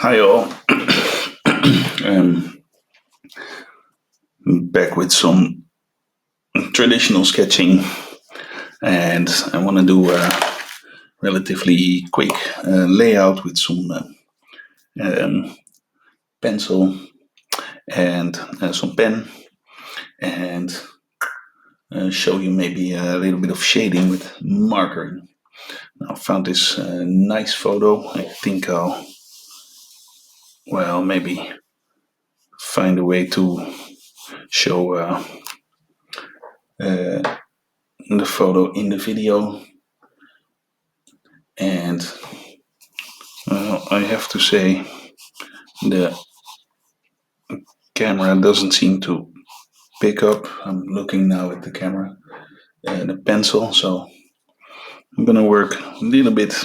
Hi all. um, Back with some traditional sketching, and I want to do a relatively quick layout with some um, pencil and some pen, and show you maybe a little bit of shading with marker. Now, I found this nice photo. I think I'll, maybe find a way to show uh, the photo in the video. And I have to say, the camera doesn't seem to pick up. I'm looking now at the camera and the pencil, so I'm gonna work a little bit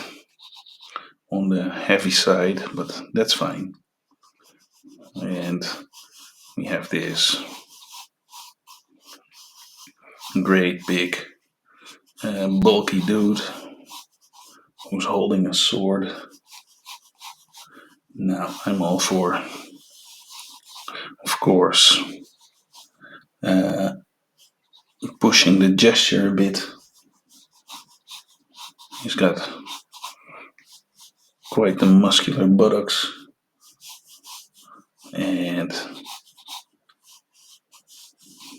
on the heavy side, but that's fine. And we have this great big bulky dude who's holding a sword. Now I'm all for, of course, uh, pushing the gesture a bit. He's got quite the muscular buttocks, and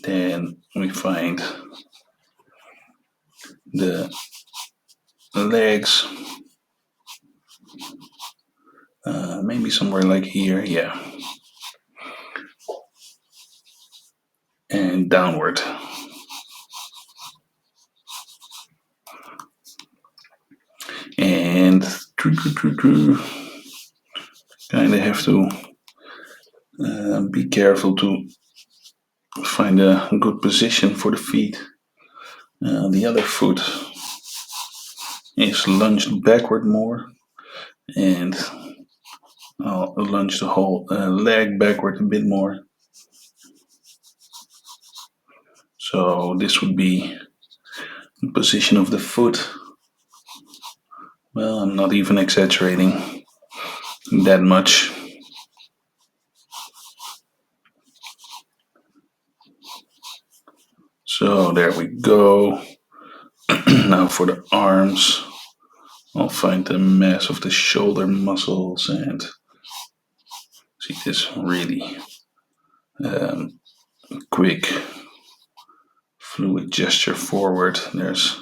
then we find the legs, maybe somewhere like here, yeah, and downward. And kind of have to be careful to find a good position for the feet. The other foot is lunged backward more, and I'll lunge the whole leg backward a bit more. So this would be the position of the foot. Well, I'm not even exaggerating that much. So there we go. Now for the arms, I'll find the mass of the shoulder muscles and see this really quick fluid gesture forward. There's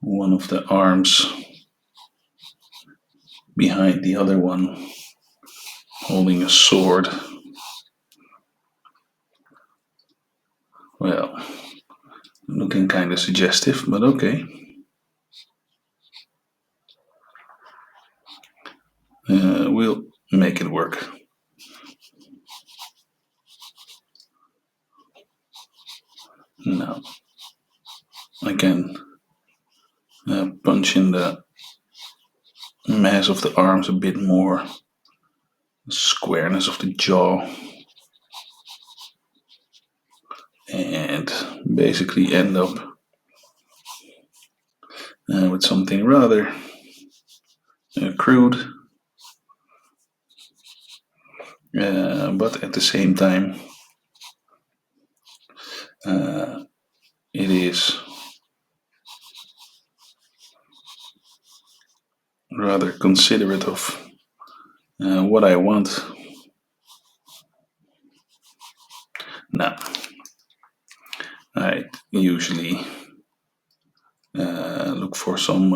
one of the arms behind the other one holding a sword. Well, looking kind of suggestive, but okay. We'll make it work. Now I can punch in the mass of the arms a bit more, the squareness of the jaw, and basically end up with something rather crude, but at the same time it is rather considerate of what I want. Now, I usually look for some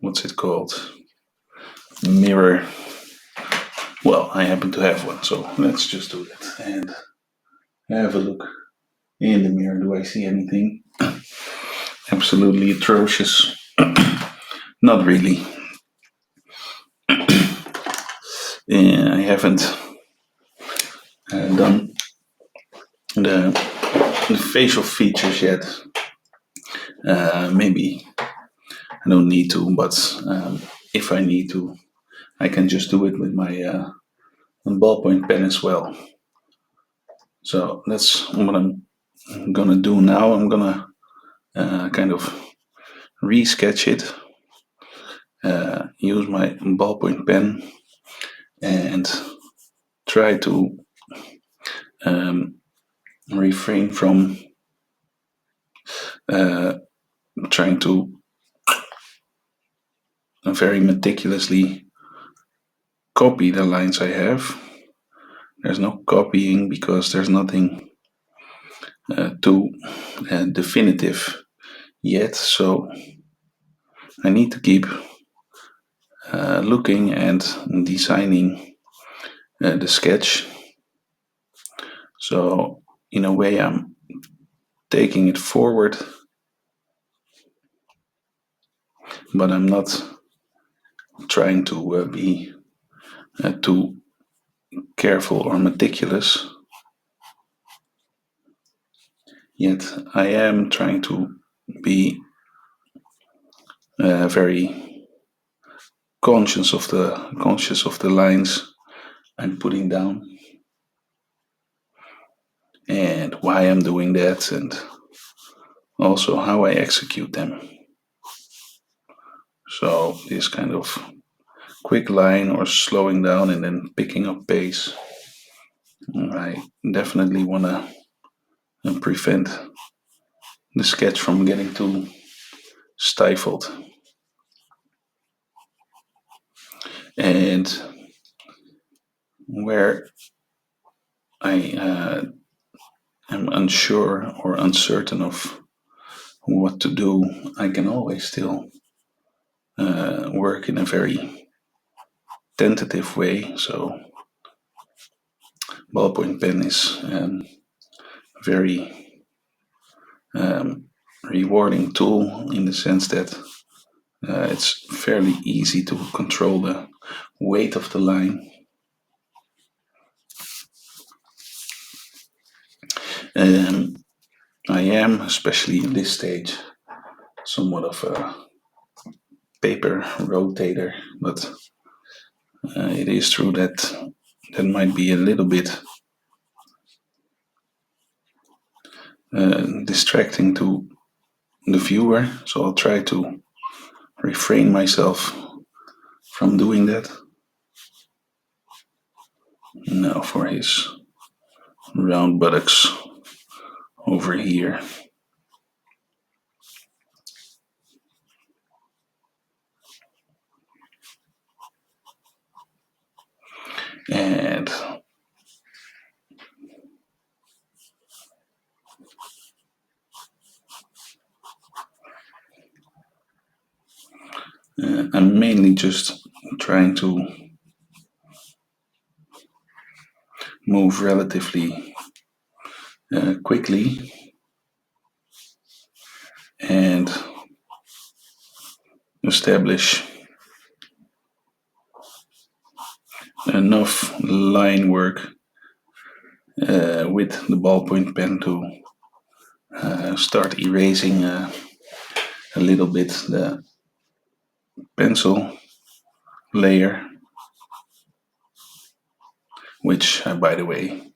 what's it called? Mirror. Well, I happen to have one, so let's just do that and have a look in the mirror. Do I see anything absolutely atrocious? Not really. I haven't done the facial features yet. Maybe I don't need to, but if I need to, I can just do it with my ballpoint pen as well. So that's what I'm gonna do now. I'm gonna kind of re-sketch it use my ballpoint pen and try to um, refrain from uh, trying to very meticulously copy the lines I have. There's no copying because there's nothing too definitive yet, so I need to keep looking and designing the sketch. So, in a way, I'm taking it forward, but I'm not trying to be too careful or meticulous. Yet, I am trying to be very conscious of the lines I'm putting down and why I'm doing that, and also how I execute them. So this kind of quick line or slowing down and then picking up pace, I definitely want to prevent the sketch from getting too stifled. And where I am unsure or uncertain of what to do, I can always still work in a very tentative way. So ballpoint pen is very rewarding tool in the sense that it's fairly easy to control the weight of the line. I am, especially in this stage, somewhat of a paper rotator, but it is true that that might be a little bit distracting to the viewer, so I'll try to refrain myself from doing that. Now for his round buttocks over here. And I'm mainly just trying to move relatively quickly and establish enough line work with the ballpoint pen to start erasing a little bit the pencil layer, which I, by the way,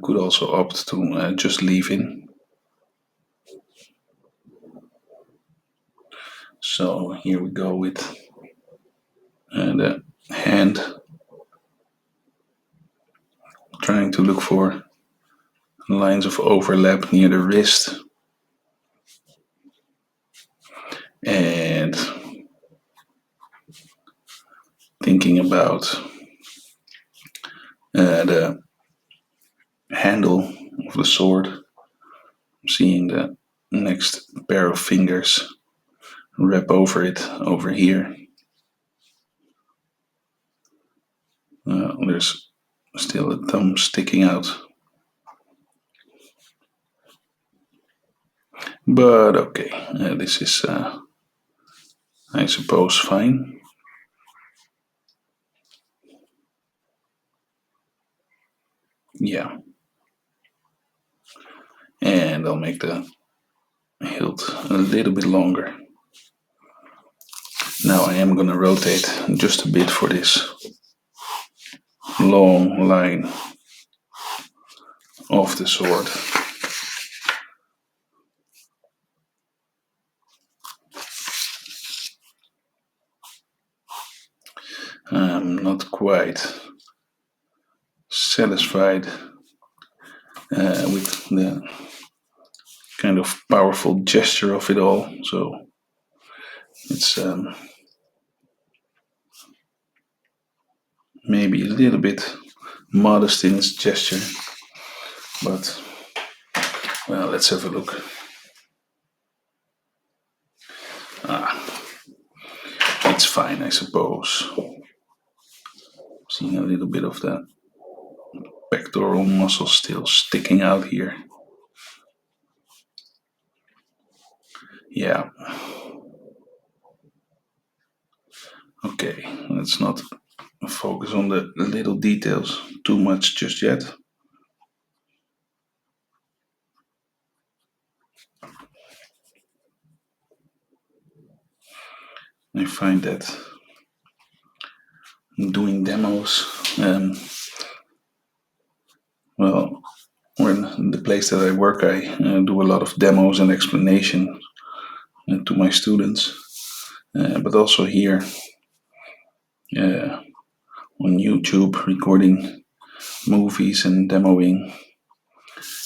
could also opt to just leave in. So here we go with the hand, trying to look for lines of overlap near the wrist, and thinking about the handle of the sword, seeing the next pair of fingers wrap over it over here. There's still a thumb sticking out. But okay, this is, I suppose, fine. Yeah. And I'll make the hilt a little bit longer. Now I am going to rotate just a bit for this long line of the sword. I'm not quite satisfied with the kind of powerful gesture of it all. So it's maybe a little bit modest in its gesture, but well, let's have a look. It's fine, I suppose. Seeing a little bit of the pectoral muscle still sticking out here. Yeah. Okay, let's not focus on the little details too much just yet. I find that doing demos, well, when the place that I work, I do a lot of demos and explanation to my students, but also here uh, on YouTube, recording movies and demoing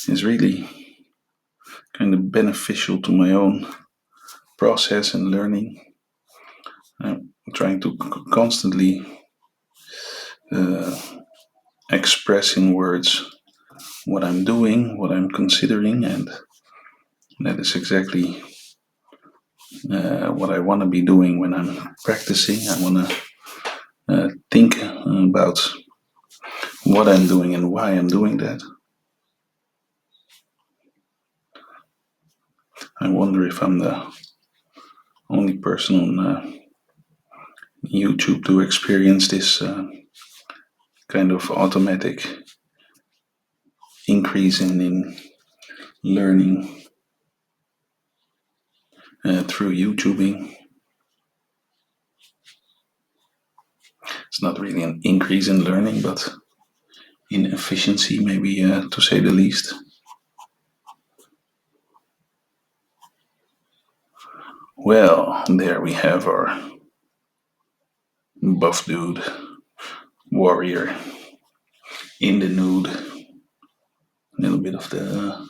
is really kind of beneficial to my own process and learning. I'm trying to constantly uh, express in words what I'm doing, what I'm considering, and that is exactly what I want to be doing when I'm practicing. I want to think about what I'm doing and why I'm doing that. I wonder if I'm the only person on YouTube to experience this kind of automatic increase in learning through YouTubing. It's not really an increase in learning, but in efficiency, maybe to say the least. Well, there we have our buff dude, warrior, in the nude. A little bit of the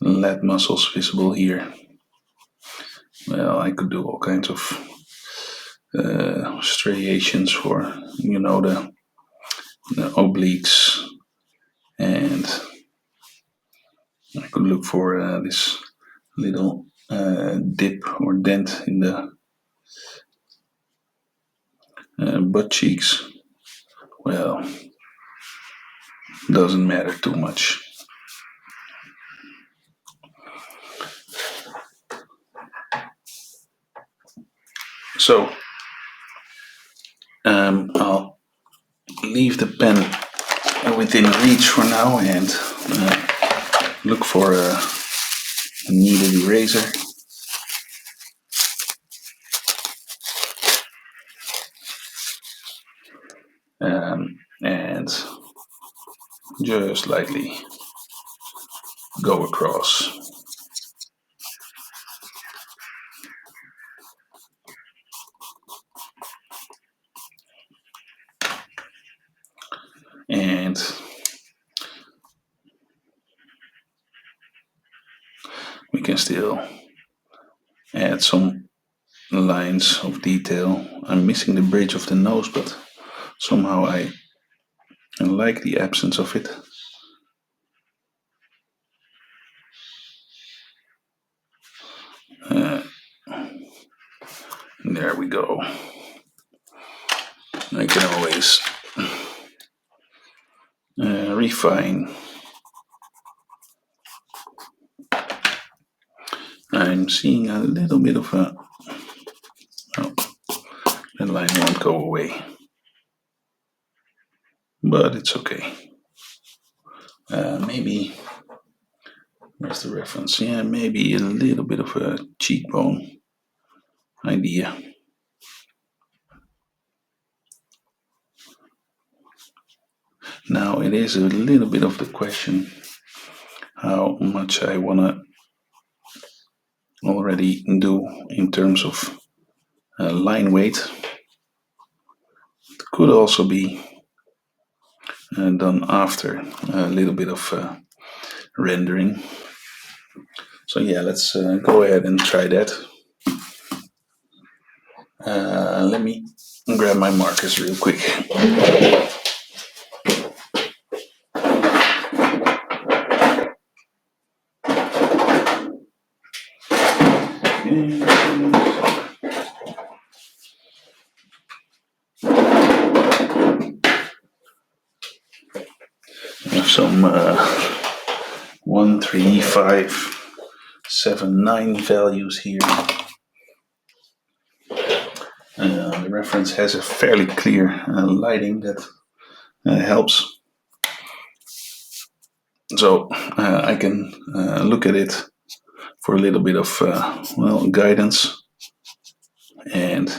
lat muscles visible here. Well, I could do all kinds of striations for, the obliques, and I could look for this little dip or dent in the butt cheeks. Well, doesn't matter too much. So I'll leave the pen within reach for now and look for a needed eraser. And just lightly go across. And we can still add some lines of detail. I'm missing the bridge of the nose, but somehow I like the absence of it. There we go. I can always refine. I'm seeing a little bit of a. Oh, that line won't go away. But it's okay. Maybe. Where's the reference? Yeah, maybe a little bit of a cheekbone idea. Now, it is a little bit of the question how much I want to already do in terms of line weight. could also be done after a little bit of rendering. So yeah, let's go ahead and try that. Let me grab my markers real quick. I have some 1, 3, 5, 7, 9 values here. The reference has a fairly clear lighting that helps. So I can look at it for a little bit of guidance and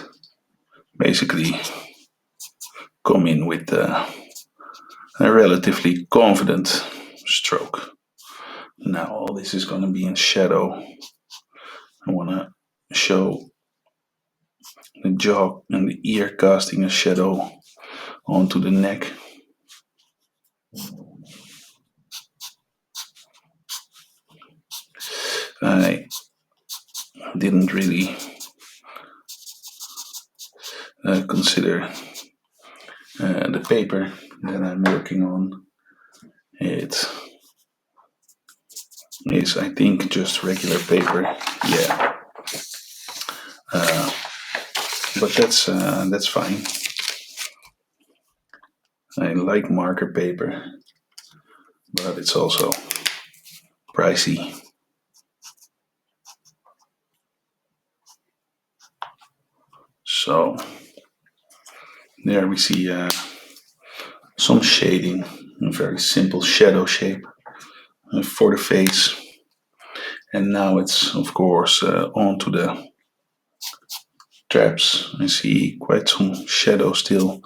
basically come in with a relatively confident stroke. Now all this is going to be in shadow. I want to show the jaw and the ear casting a shadow onto the neck. I didn't really consider the paper that I'm working on. It is, I think, just regular paper. Yeah, but that's fine. I like marker paper, but it's also pricey. So there we see some shading, a very simple shadow shape for the face. And now it's, of course, onto the traps. I see quite some shadow still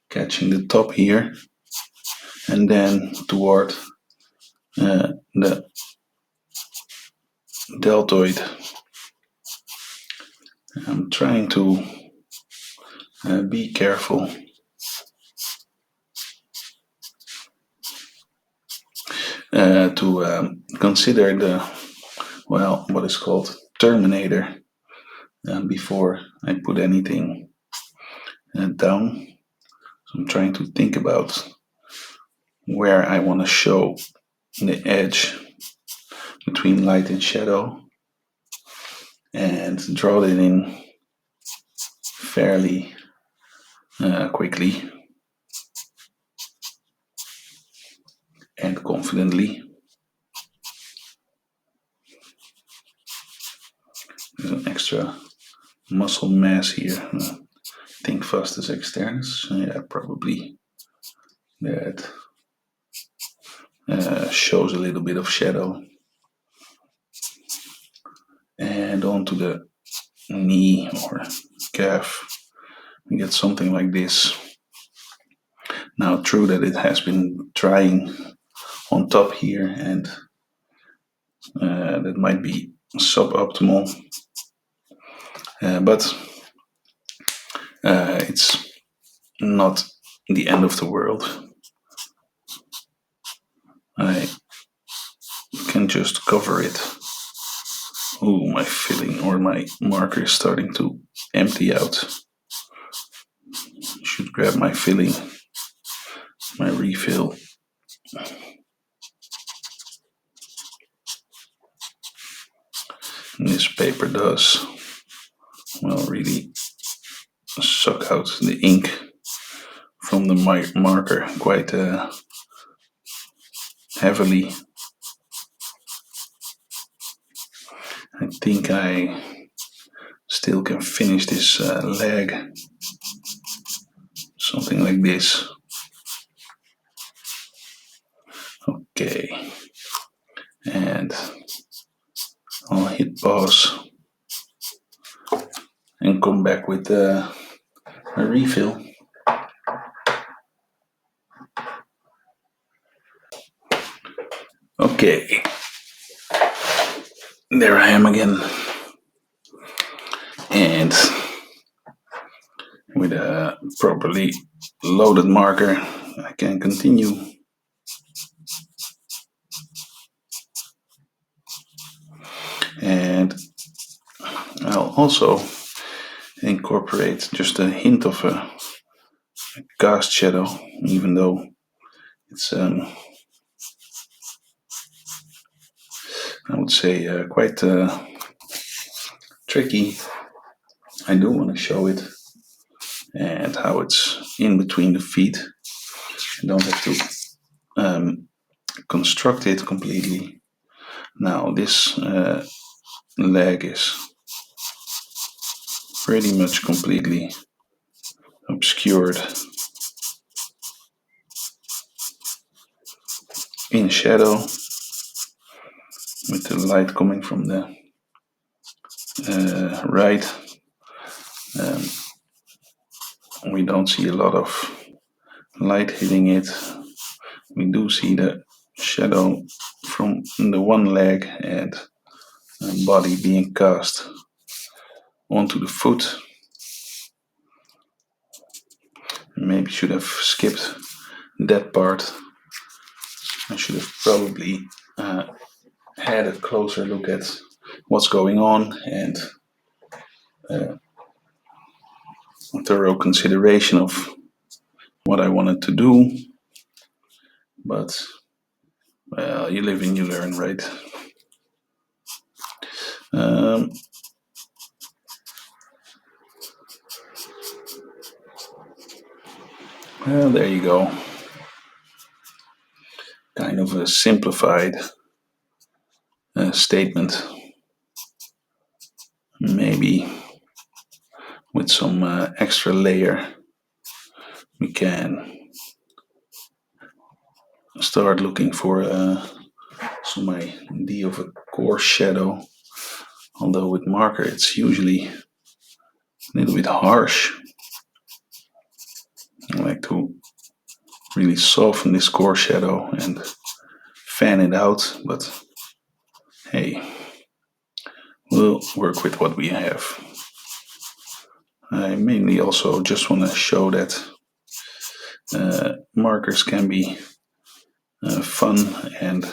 catching the top here. And then toward the deltoid, I'm trying to be careful. To consider what is called terminator before I put anything down. So I'm trying to think about where I want to show the edge between light and shadow and draw it in fairly quickly and confidently. There's an extra muscle mass here. Think vastus externus. Yeah, probably that shows a little bit of shadow. And onto the knee or calf, we get something like this. Now, true that it has been drying on top here, and that might be suboptimal, but it's not the end of the world. I can just cover it. Oh, my filling or my marker is starting to empty out. Should grab my filling, my refill. And this paper does, really suck out the ink from the marker quite heavily. I think I still can finish this leg. Something like this. Okay. And I'll hit pause and come back with a refill. Okay. There I am again. And with a properly loaded marker, I can continue. And I'll also incorporate just a hint of a cast shadow, even though it's, I would say, quite tricky. I do want to show it and how it's in between the feet. I don't have to construct it completely. Now this leg is pretty much completely obscured in shadow, with the light coming from the right. We don't see a lot of light hitting it. We do see the shadow from the one leg and body being cast onto the foot. Maybe should have skipped that part. I should have probably had a closer look at what's going on and a thorough consideration of what I wanted to do. But, well, you live and you learn, right? Well, there you go. Kind of a simplified statement. Maybe with some extra layer, we can start looking for some idea of a coarse shadow. Although with marker, it's usually a little bit harsh. I like to really soften this core shadow and fan it out, but hey, we'll work with what we have. I mainly also just want to show that markers can be fun, and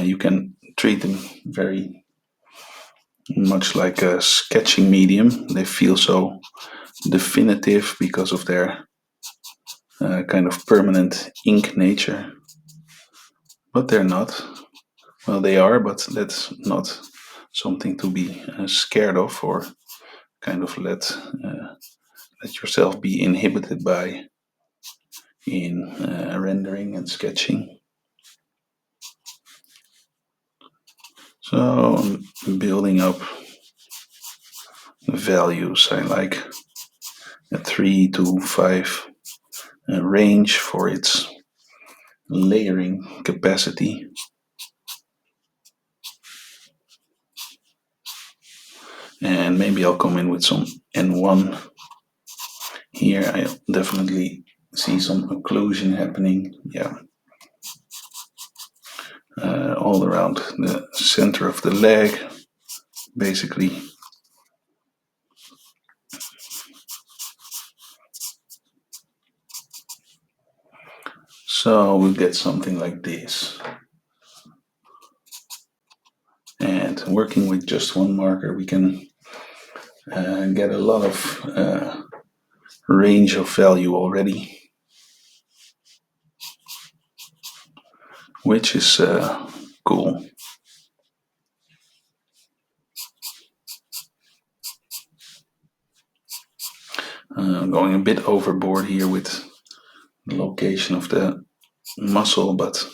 you can treat them very much like a sketching medium. They feel so definitive because of their kind of permanent ink nature, but they're not. Well, they are, but that's not something to be scared of, or kind of let yourself be inhibited by in rendering and sketching. So I'm building up values. I like a 3 to 5 range for its layering capacity. And maybe I'll come in with some N1. Here I definitely see some occlusion happening. Yeah. All around the center of the leg, basically. So we'll get something like this. And working with just one marker, we can get a lot of range of value already, which is cool. I'm going a bit overboard here with the location of the muscle, but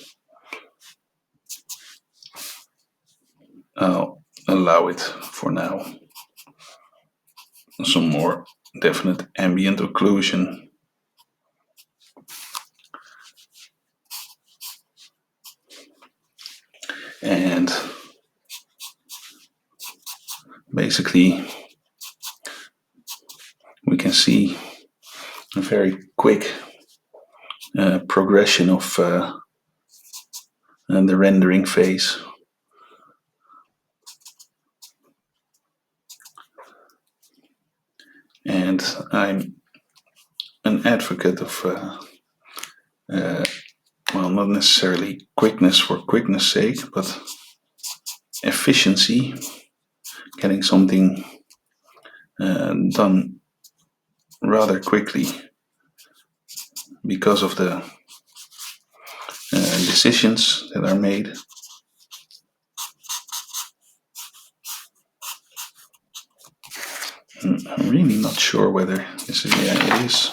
I'll allow it for now. Some more definite ambient occlusion. And basically, we can see a very quick progression of the rendering phase. And I'm an advocate of, well, not necessarily quickness for quickness sake, but efficiency, getting something done rather quickly because of the decisions that are made. I'm really not sure whether this is, yeah, it is.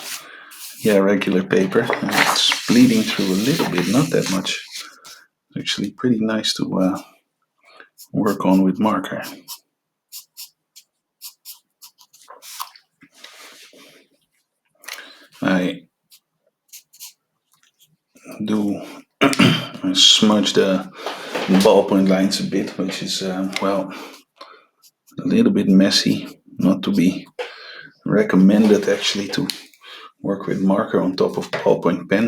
Yeah, regular paper. It's bleeding through a little bit, not that much. Actually, pretty nice to work on with marker. I do smudge the ballpoint lines a bit, which is, well, a little bit messy, not to be recommended actually to work with marker on top of ballpoint pen.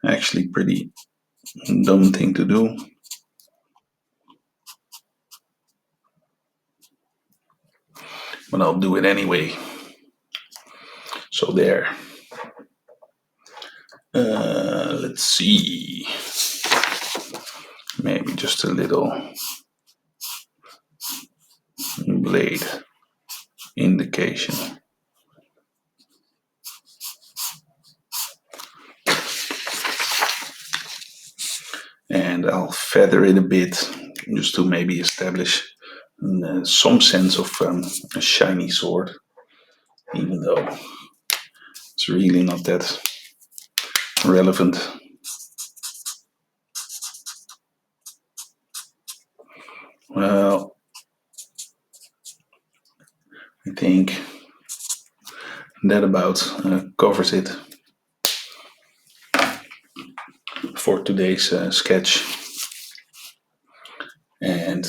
Actually, pretty dumb thing to do. But I'll do it anyway. So there. Let's see. Maybe just a little blade indication. And I'll feather it a bit just to maybe establish some sense of a shiny sword, even though it's really not that relevant. Well, I think that about covers it for today's sketch. And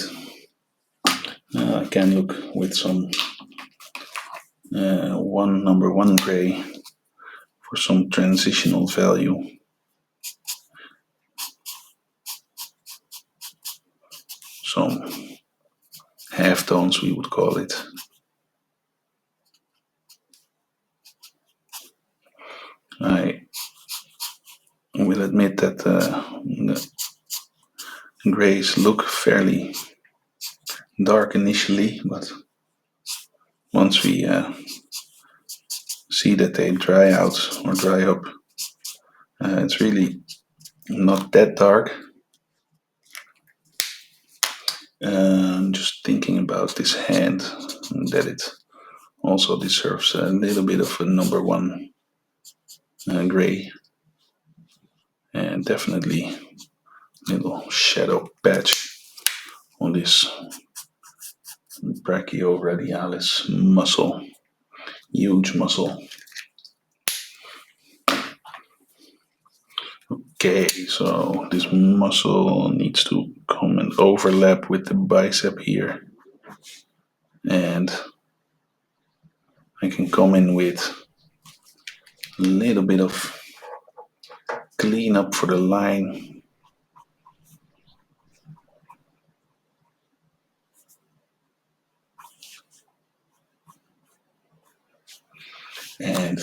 I can look with some number one gray for some transitional value. Some halftones, we would call it. I will admit that the grays look fairly dark initially, but once we see that they dry out or dry up, it's really not that dark. Just thinking about this hand, that it also deserves a little bit of a number one gray, and definitely a little shadow patch on this brachioradialis muscle, huge muscle. Okay, so this muscle needs to come and overlap with the bicep here. And I can come in with a little bit of cleanup for the line. And,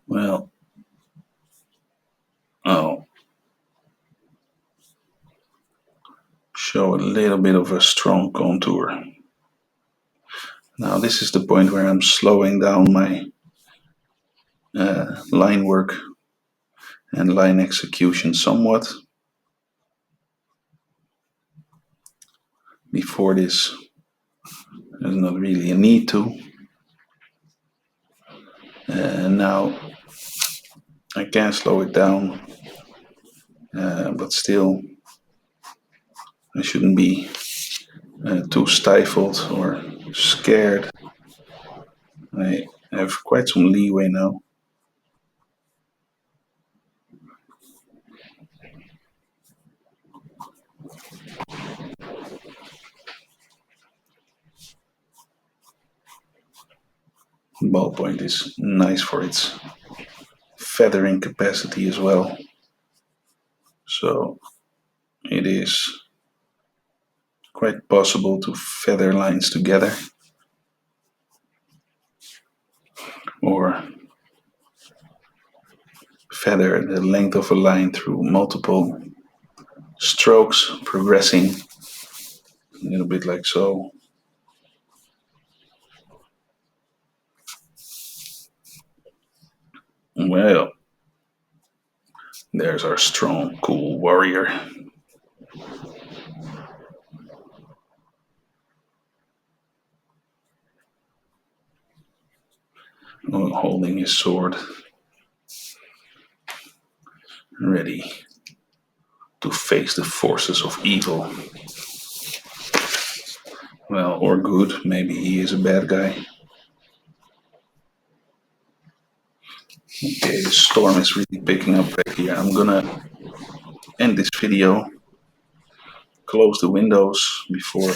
well, I'll show a little bit of a strong contour. Now, this is the point where I'm slowing down my line work and line execution somewhat. Before this, there's not really a need to. Now, I can slow it down, but still, I shouldn't be too stifled or scared. I have quite some leeway now. Ballpoint is nice for its feathering capacity as well. So it is quite possible to feather lines together, or feather the length of a line through multiple strokes, progressing a little bit like so. Well, there's our strong, cool warrior. Holding his sword, ready to face the forces of evil. Well, or good, maybe he is a bad guy. Okay, the storm is really picking up back here. I'm gonna end this video, close the windows before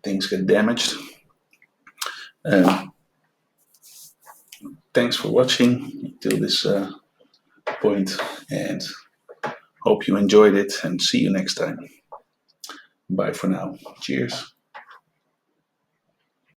things get damaged. Thanks for watching till this point, and hope you enjoyed it, and see you next time. Bye for now. Cheers.